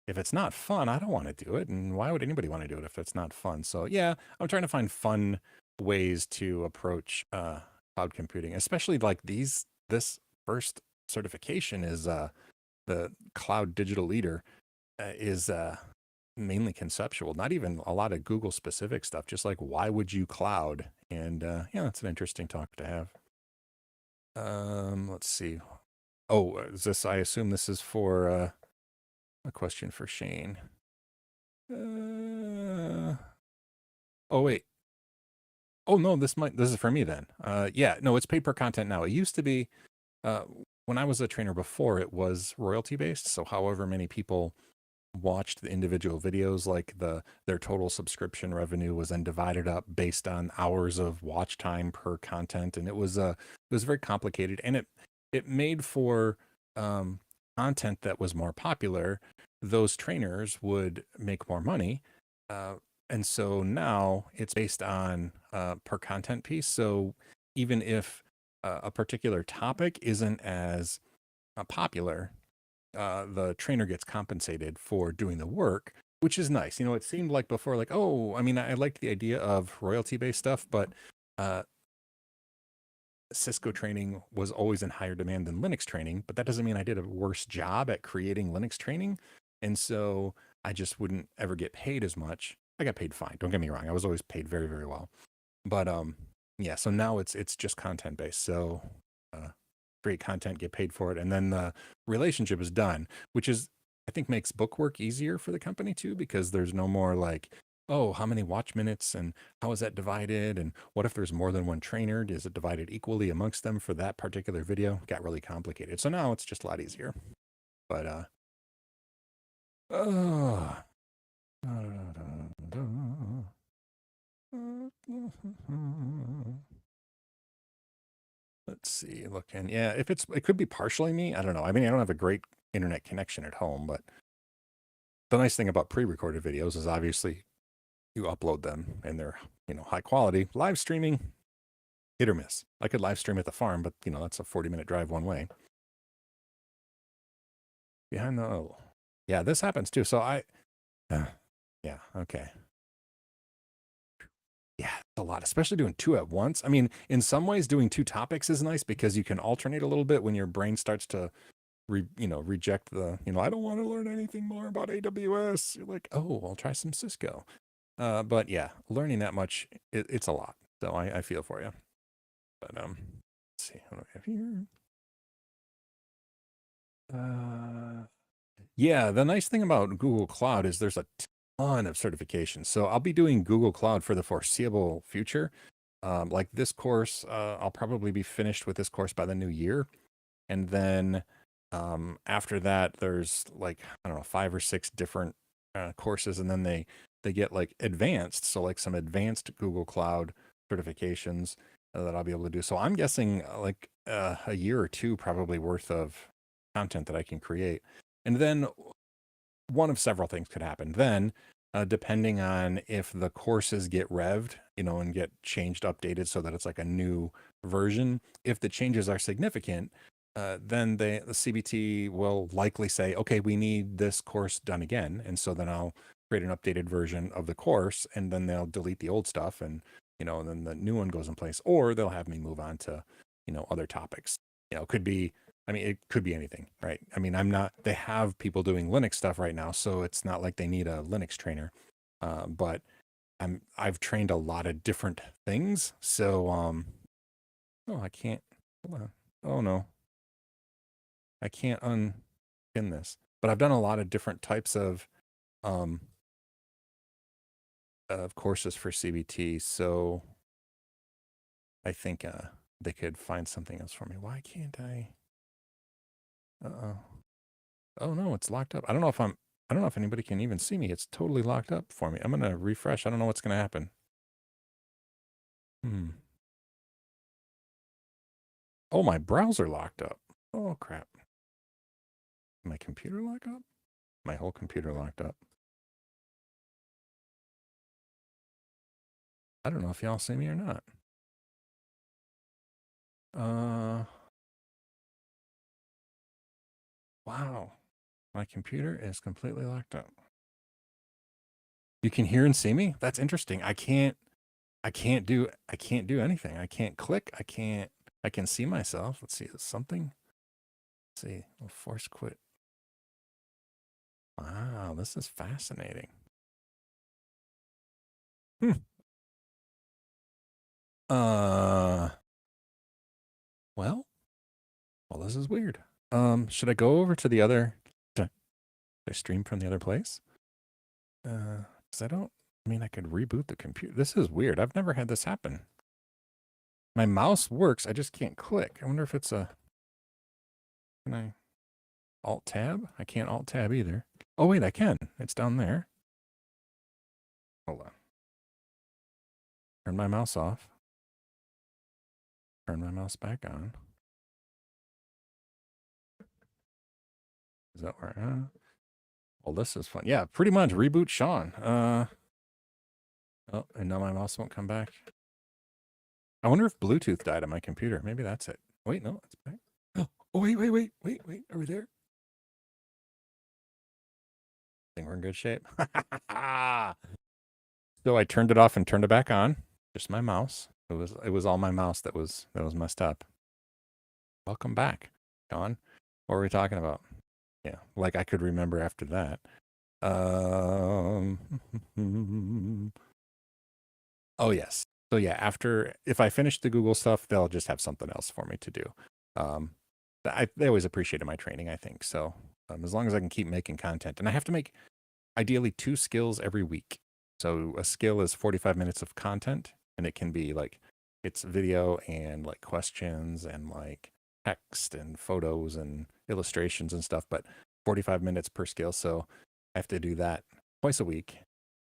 if it's not fun, I don't want to do it. And why would anybody want to do it if it's not fun? So yeah, I'm trying to find fun ways to approach cloud computing, especially like this first certification is the cloud digital leader is mainly conceptual, not even a lot of Google specific stuff, just like why would you cloud? And yeah, it's an interesting talk to have. Let's see. Oh, is this? I assume this is for a question for Shane. Oh wait. Oh no, this is for me then. Yeah, no, it's paid per content now. It used to be uh when I was a trainer before, it was royalty based. So however many people watched the individual videos, like their total subscription revenue was then divided up based on hours of watch time per content, and it was very complicated, and it made for content that was more popular. Those trainers would make more money, uh, and so now it's based on per content piece. So even if a particular topic isn't as popular, the trainer gets compensated for doing the work, which is nice. You know, it seemed like before, like, oh, I mean, I liked the idea of royalty based stuff, but uh, Cisco training was always in higher demand than Linux training, but that doesn't mean I did a worse job at creating Linux training. And so I just wouldn't ever get paid as much. I got paid fine. Don't get me wrong. I was always paid very, very well. But yeah, so now it's just content based. So uh, create content, get paid for it, and then the relationship is done, which is I think makes book work easier for the company too, because there's no more like, oh, how many watch minutes and how is that divided? And what if there's more than one trainer? Is it divided equally amongst them for that particular video? It got really complicated. So now it's just a lot easier. But uh let's see, looking. Yeah, if it could be partially me. I don't know. I mean, I don't have a great internet connection at home, but the nice thing about pre-recorded videos is obviously you upload them and they're, high quality. Live streaming, hit or miss. I could live stream at the farm, but that's a 40-minute drive one way. Behind the yeah, this happens too. So yeah, okay. Yeah, it's a lot, especially doing two at once. I mean, in some ways, doing two topics is nice because you can alternate a little bit when your brain starts to, reject the, I don't want to learn anything more about AWS. You're like, oh, I'll try some Cisco. But yeah, learning that much, it's a lot. So I feel for you. But let's see, what do I have here? Yeah, the nice thing about Google Cloud is there's a ton of certifications. So I'll be doing Google Cloud for the foreseeable future. Like this course, I'll probably be finished with this course by the new year. And then after that, there's like, I don't know, 5 or 6 different courses. And then they get like advanced. So like some advanced Google Cloud certifications that I'll be able to do. So I'm guessing like a year or two probably worth of content that I can create. And then one of several things could happen. Then, depending on if the courses get revved, and get changed, updated so that it's like a new version, if the changes are significant, then the CBT will likely say, okay, we need this course done again. And so then I'll create an updated version of the course, and then they'll delete the old stuff, and, then the new one goes in place, or they'll have me move on to, other topics. It could be, it could be anything, right? they have people doing Linux stuff right now, so it's not like they need a Linux trainer. But I've trained a lot of different things. So, oh, I can't, hold on. Oh no, I can't unpin this, but I've done a lot of different types um, of courses for CBT. So I think, they could find something else for me. Why can't I? Uh-oh. Oh no, it's locked up. I don't know if anybody can even see me. It's totally locked up for me. I'm going to refresh. I don't know what's going to happen. Oh, my browser locked up. Oh crap. My computer locked up? My whole computer locked up. I don't know if y'all see me or not. Wow. My computer is completely locked up. You can hear and see me? That's interesting. I can't do anything. I can't click. I can see myself. Let's see, something. Let's see. I'll force quit. Wow, this is fascinating. Uh well, this is weird. Should I go over to the other, should I stream from the other place? Because I could reboot the computer. This is weird. I've never had this happen. My mouse works. I just can't click. I wonder if it's can I alt tab? I can't alt tab either. Oh wait, I can. It's down there. Hold on. Turn my mouse off. Turn my mouse back on. Is that where? Well, this is fun. Yeah, pretty much reboot Sean. Oh, and now my mouse won't come back. I wonder if Bluetooth died on my computer. Maybe that's it. Wait, no, it's back. Oh, wait. Are we there? I think we're in good shape. So I turned it off and turned it back on. Just my mouse. It was all my mouse that was messed up. Welcome back, Sean. What were we talking about? Yeah, like I could remember after that. Oh yes. So yeah, if I finish the Google stuff, they'll just have something else for me to do. They always appreciated my training, I think. So as long as I can keep making content, and I have to make ideally 2 skills every week. So a skill is 45 minutes of content, and it can be like it's video and like questions and like text and photos and illustrations and stuff, but 45 minutes per skill. So I have to do that twice a week,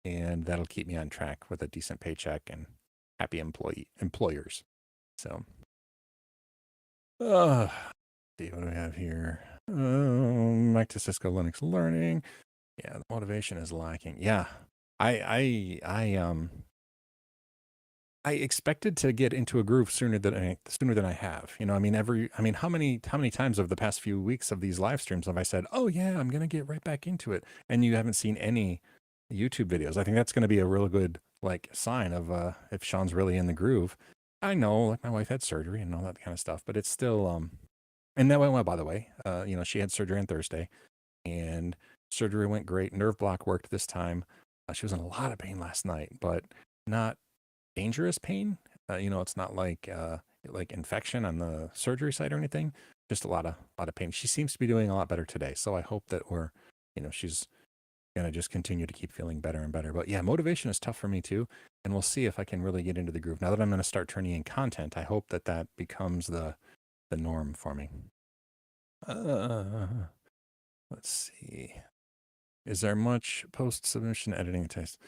and that'll keep me on track with a decent paycheck and happy employers. So, see what do we have here? Back to Cisco Linux Learning. Yeah, the motivation is lacking. Yeah, I expected to get into a groove sooner than I have. How many times over the past few weeks of these live streams have I said, "Oh yeah, I'm gonna get right back into it," and you haven't seen any YouTube videos. I think that's going to be a real good like sign of if Sean's really in the groove. I know, like my wife had surgery and all that kind of stuff, but it's still and that went well, by the way. She had surgery on Thursday, and surgery went great. Nerve block worked this time. She was in a lot of pain last night, but not dangerous pain. It's not like infection on the surgery site or anything. Just a lot of pain. She seems to be doing a lot better today. So I hope that she's gonna just continue to keep feeling better and better. But yeah, motivation is tough for me too. And we'll see if I can really get into the groove. Now that I'm gonna start turning in content, I hope that becomes the norm for me. Let's see. Is there much post submission editing taste?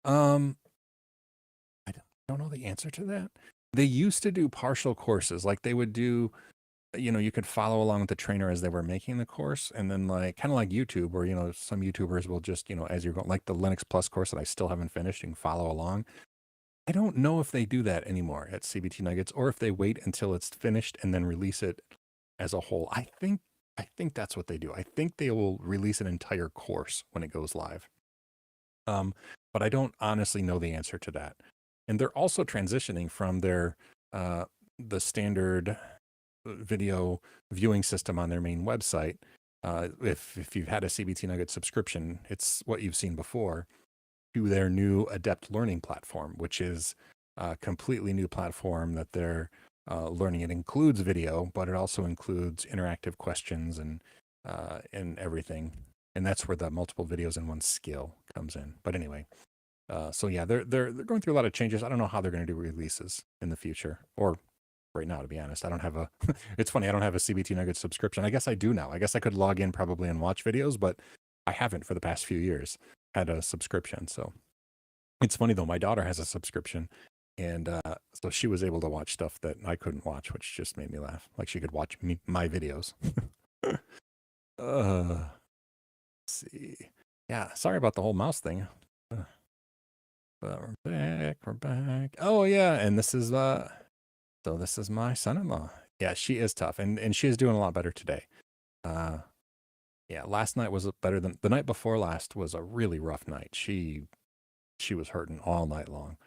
I don't know the answer to that. They used to do partial courses, like they would do, you could follow along with the trainer as they were making the course, and then like kind of like YouTube, where some YouTubers will just as you're going, like the Linux Plus course that I still haven't finished, you can follow along. I don't know if they do that anymore at CBT Nuggets, or if they wait until it's finished and then release it as a whole. I think that's what they do. I think they will release an entire course when it goes live. Um, but I don't honestly know the answer to that. And they're also transitioning from their uh, the standard video viewing system on their main website. If you've had a CBT Nugget subscription, it's what you've seen before, to their new Adept Learning platform, which is a completely new platform that they're learning. It includes video, but it also includes interactive questions and everything. And that's where the multiple videos in one skill comes in. But anyway, so yeah, they're going through a lot of changes. I don't know how they're going to do releases in the future, or right now, to be honest. I don't have a. It's funny, I don't have a CBT Nugget subscription. I guess I do now. I guess I could log in probably and watch videos, but I haven't for the past few years had a subscription. So it's funny though. My daughter has a subscription, and so she was able to watch stuff that I couldn't watch, which just made me laugh. Like she could watch my videos. Let's see. Yeah, sorry about the whole mouse thing. But we're back. We're back. Oh yeah, and this is so this is my son-in-law. Yeah, she is tough, and she is doing a lot better today. Uh, yeah, last night was better than the night before last was a really rough night. She was hurting all night long.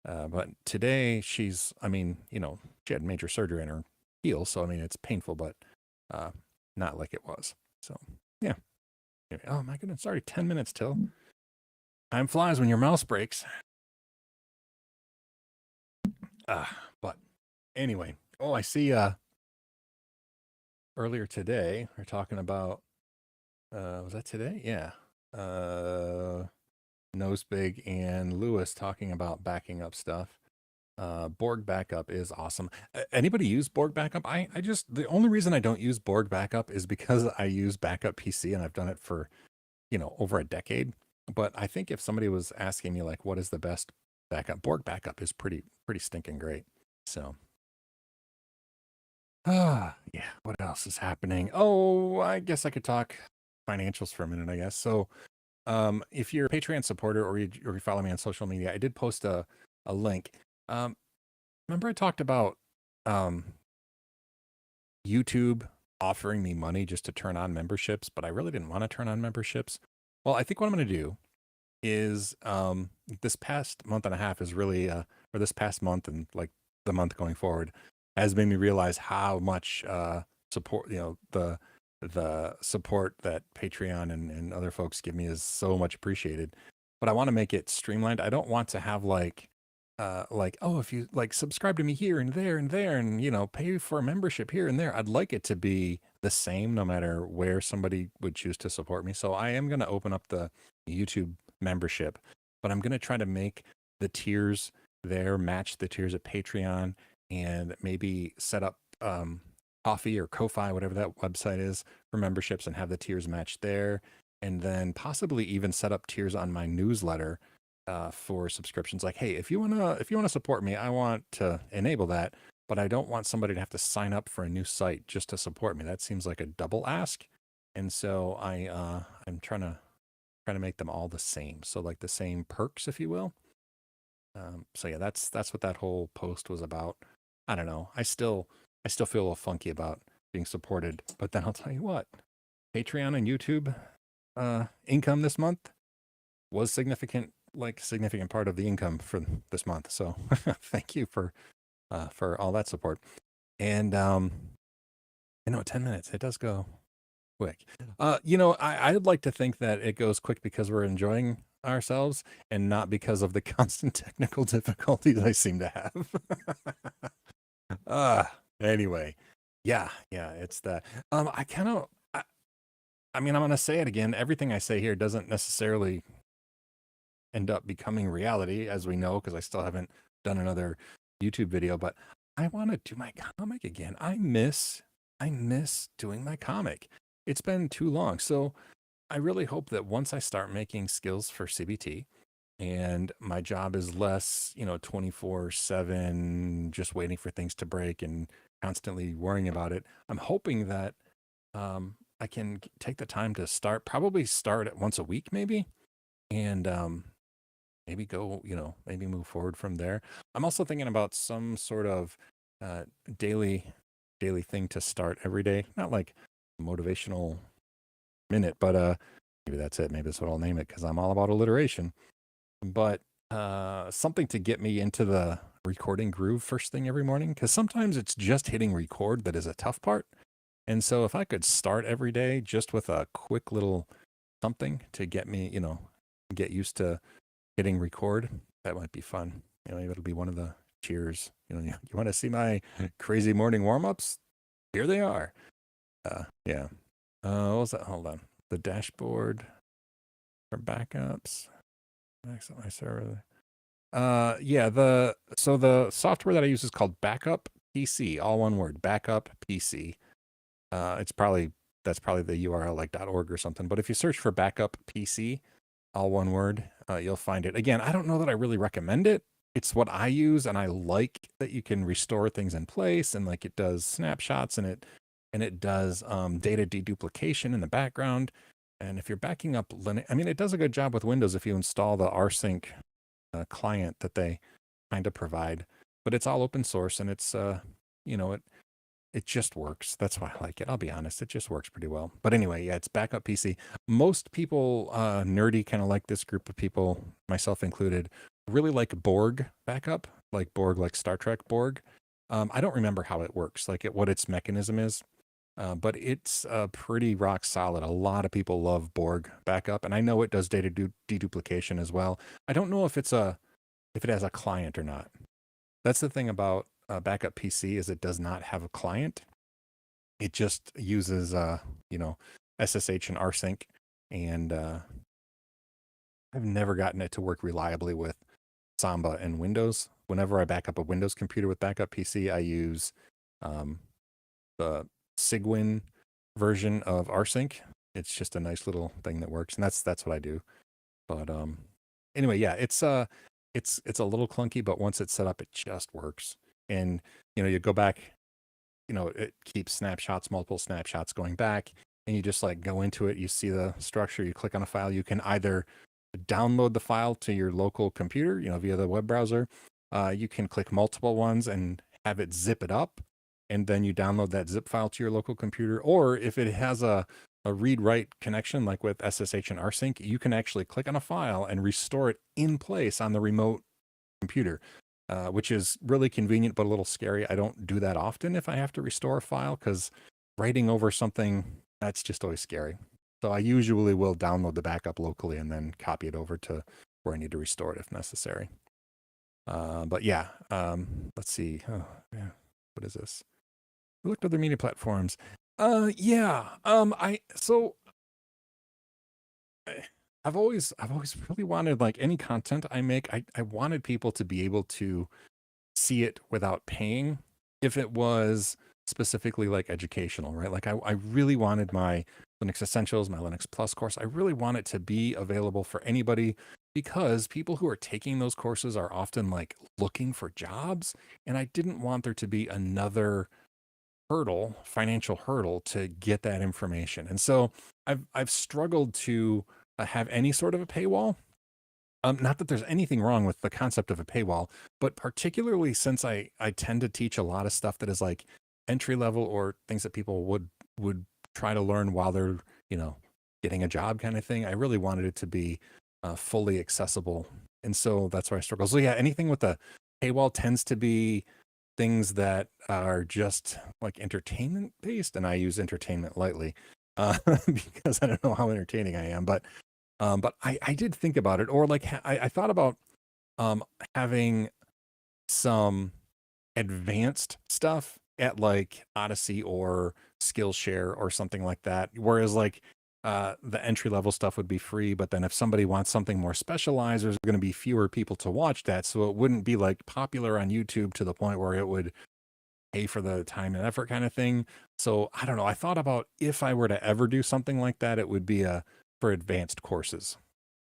But today she's, I mean, she had major surgery in her heel, so I mean it's painful, but uh, not like it was. So yeah. Anyway, oh my goodness, sorry, 10 minutes till. Time flies when your mouse breaks. But anyway, oh, I see. Earlier today we're talking about. Was that today? Yeah. Nosebig and Lewis talking about backing up stuff. Borg backup is awesome. Anybody use Borg backup? I just, the only reason I don't use Borg backup is because I use backup PC and I've done it for, over a decade. But I think if somebody was asking me like, what is the best backup? Borg backup is pretty stinking great. So, yeah. What else is happening? Oh, I guess I could talk financials for a minute, I guess. So, if you're a Patreon supporter or you follow me on social media, I did post a link. Remember I talked about YouTube offering me money just to turn on memberships, but I really didn't want to turn on memberships. Well, I think what I'm going to do is this past month and a half is really or this past month and like the month going forward has made me realize how much support, the support that Patreon and other folks give me is so much appreciated. But I want to make it streamlined. I don't want to have like, oh, if you like subscribe to me here and there and there and pay for a membership here and there. I'd like it to be the same no matter where somebody would choose to support me. So I am going to open up the YouTube membership, but I'm going to try to make the tiers there match the tiers at Patreon, and maybe set up Coffee or Ko-Fi, whatever that website is, for memberships, and have the tiers match there. And then possibly even set up tiers on my newsletter for subscriptions. Like, hey, if you wanna support me, I want to enable that, but I don't want somebody to have to sign up for a new site just to support me. That seems like a double ask. And so I'm trying to make them all the same. So like the same perks, if you will. So yeah, that's what that whole post was about. I don't know. I still feel a little funky about being supported, but then I'll tell you what, Patreon and YouTube income this month was significant part of the income for this month. So thank you for all that support. And I know 10 minutes, it does go quick. I'd like to think that it goes quick because we're enjoying ourselves and not because of the constant technical difficulties I seem to have. Anyway, yeah, it's that. I kind of, I mean, I'm going to say it again. Everything I say here doesn't necessarily end up becoming reality, as we know, because I still haven't done another YouTube video, but I want to do my comic again. I miss doing my comic. It's been too long. So I really hope that once I start making skills for CBT and my job is less, 24/7, just waiting for things to break and constantly worrying about it, I'm hoping that I can take the time to probably start at once a week, maybe, and maybe go, maybe move forward from there. I'm also thinking about some sort of daily daily thing to start every day. Not like a motivational minute, but maybe that's it. Maybe that's what I'll name it because I'm all about alliteration. But something to get me into the recording groove first thing every morning, because sometimes it's just hitting record that is a tough part. And so if I could start every day just with a quick little something to get me, get used to hitting record, that might be fun. Maybe it'll be one of the cheers. You want to see my crazy morning warm-ups? Here they are. Yeah. What was that? Hold on. The dashboard for backups. Exit my server. Yeah, so the software that I use is called Backup PC, all one word, Backup PC. That's probably the URL like .org or something. But if you search for Backup PC, all one word, you'll find it. Again, I don't know that I really recommend it. It's what I use, and I like that you can restore things in place, and like it does snapshots, and it does data deduplication in the background. And if you're backing up Linux, I mean, it does a good job with Windows if you install the rsync client that they kind of provide. But it's all open source, and it's it just works. That's why I like it. I'll be honest, it just works pretty well. But anyway, yeah, it's Backup PC. Most people, nerdy, kind of like this group of people, myself included, really like Borg backup, like Borg, like Star Trek Borg. I don't remember how it works, like what its mechanism is. But it's pretty rock solid. A lot of people love Borg backup, and I know it does data deduplication as well. I don't know if it has a client or not. That's the thing about Backup PC is it does not have a client. It just uses SSH and rsync, and I've never gotten it to work reliably with Samba and Windows. Whenever I back up a Windows computer with Backup PC, I use the Cygwin version of rsync. It's just a nice little thing that works, and that's what I do. But anyway, yeah, it's a little clunky, but once it's set up, it just works. And you go back, it keeps snapshots, multiple snapshots going back, and you just like go into it. You see the structure. You click on a file. You can either download the file to your local computer, via the web browser. You can click multiple ones and have it zip it up, and then you download that zip file to your local computer. Or if it has a read-write connection, like with SSH and rsync, you can actually click on a file and restore it in place on the remote computer, which is really convenient, but a little scary. I don't do that often if I have to restore a file, because writing over something, that's just always scary. So I usually will download the backup locally and then copy it over to where I need to restore it if necessary. But yeah, let's see. Oh, yeah. What is this? We looked at other media platforms. Yeah. I've always really wanted, like, any content I make, I wanted people to be able to see it without paying if it was specifically like educational, right? Like I really wanted my Linux Essentials, my Linux Plus course. I really want it to be available for anybody, because people who are taking those courses are often like looking for jobs. And I didn't want there to be another financial hurdle to get that information. And so I've struggled to have any sort of a paywall. Not that there's anything wrong with the concept of a paywall, but particularly since I tend to teach a lot of stuff that is like entry level or things that people would try to learn while they're, getting a job kind of thing. I really wanted it to be fully accessible. And so that's why I struggle. So yeah, anything with a paywall tends to be things that are just like entertainment based. And I use entertainment lightly because I don't know how entertaining I am, but I did think about it, or like I thought about having some advanced stuff at like Odyssey or Skillshare or something like that. Whereas like the entry level stuff would be free, but then if somebody wants something more specialized, there's going to be fewer people to watch that, so it wouldn't be like popular on YouTube to the point where it would pay for the time and effort kind of thing. So I don't know. I thought about if I were to ever do something like that, it would be for advanced courses.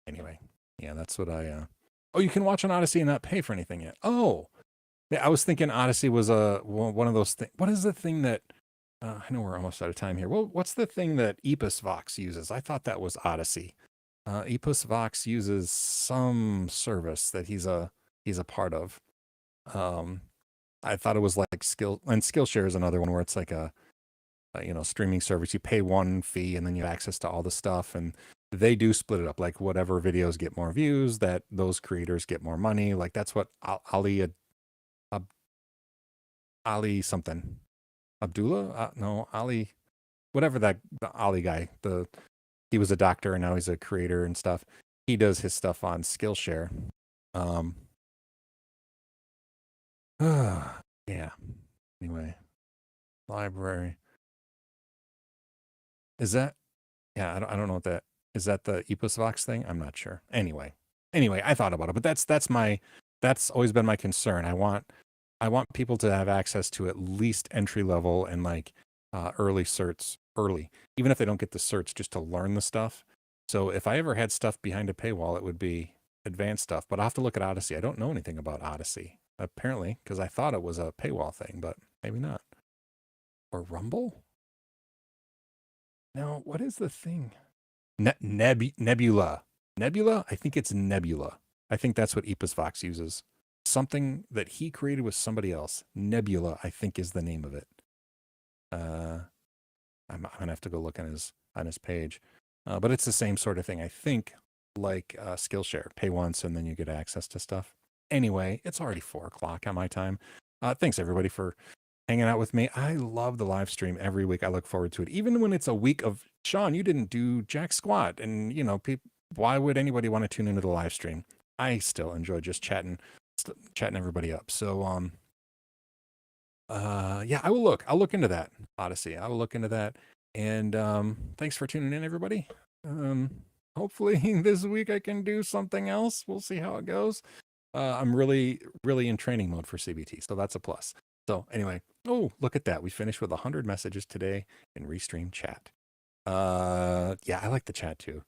Anyway, yeah, that's what oh, you can watch on Odyssey and not pay for anything yet. Oh, yeah, I was thinking Odyssey was one of those things. What is the thing that I know we're almost out of time here. Well, what's the thing that Epos Vox uses? I thought that was Odyssey. Epos Vox uses some service that he's a part of. I thought it was like Skillshare is another one where it's like a streaming service. You pay one fee and then you have access to all the stuff, and they do split it up. Like whatever videos get more views, that those creators get more money. Like that's what Ali something Abdullah, no Ali, whatever that the Ali guy. He was a doctor and now he's a creator and stuff. He does his stuff on Skillshare. Um, yeah. Anyway, library. Is that? Yeah, I don't know what that is. That the Eposvox thing? I'm not sure. Anyway, I thought about it, but that's always been my concern. I want people to have access to at least entry level and like early certs early, even if they don't get the certs, just to learn the stuff. So if I ever had stuff behind a paywall, it would be advanced stuff. But I'll have to look at Odyssey. I don't know anything about Odyssey apparently because I thought it was a paywall thing, but maybe not. Or Rumble? No, what is the thing? Nebula. Nebula? I think it's Nebula. I think that's what Epos uses. Something that he created with somebody else. Nebula, I think, is the name of it. I'm gonna have to go look on his page, but it's the same sort of thing. I think like Skillshare, pay once and then you get access to stuff. Anyway, it's already 4:00 on my time. Thanks everybody for hanging out with me. I love the live stream every week. I look forward to it, even when it's a week of Sean. You didn't do jack squat, and why would anybody want to tune into the live stream? I still enjoy just chatting everybody up. So yeah, I'll look into that, Odyssey. I will look into that. And thanks for tuning in, everybody. Hopefully this week I can do something else. We'll see how it goes. I'm really in training mode for CBT, so that's a plus. So anyway, oh, look at that. We finished with 100 messages today in Restream chat. Yeah, I like the chat too.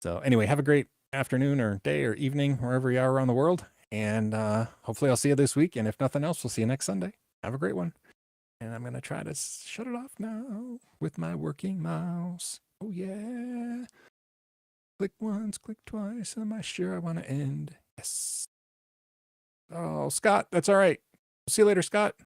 So anyway, have a great afternoon or day or evening, wherever you are around the world. And hopefully I'll see you this week. And if nothing else, we'll see you next Sunday. Have a great one. And I'm going to try to shut it off now with my working mouse. Oh, yeah. Click once, click twice. Am I sure I want to end? Yes. Oh, Scott, that's all right. See you later, Scott.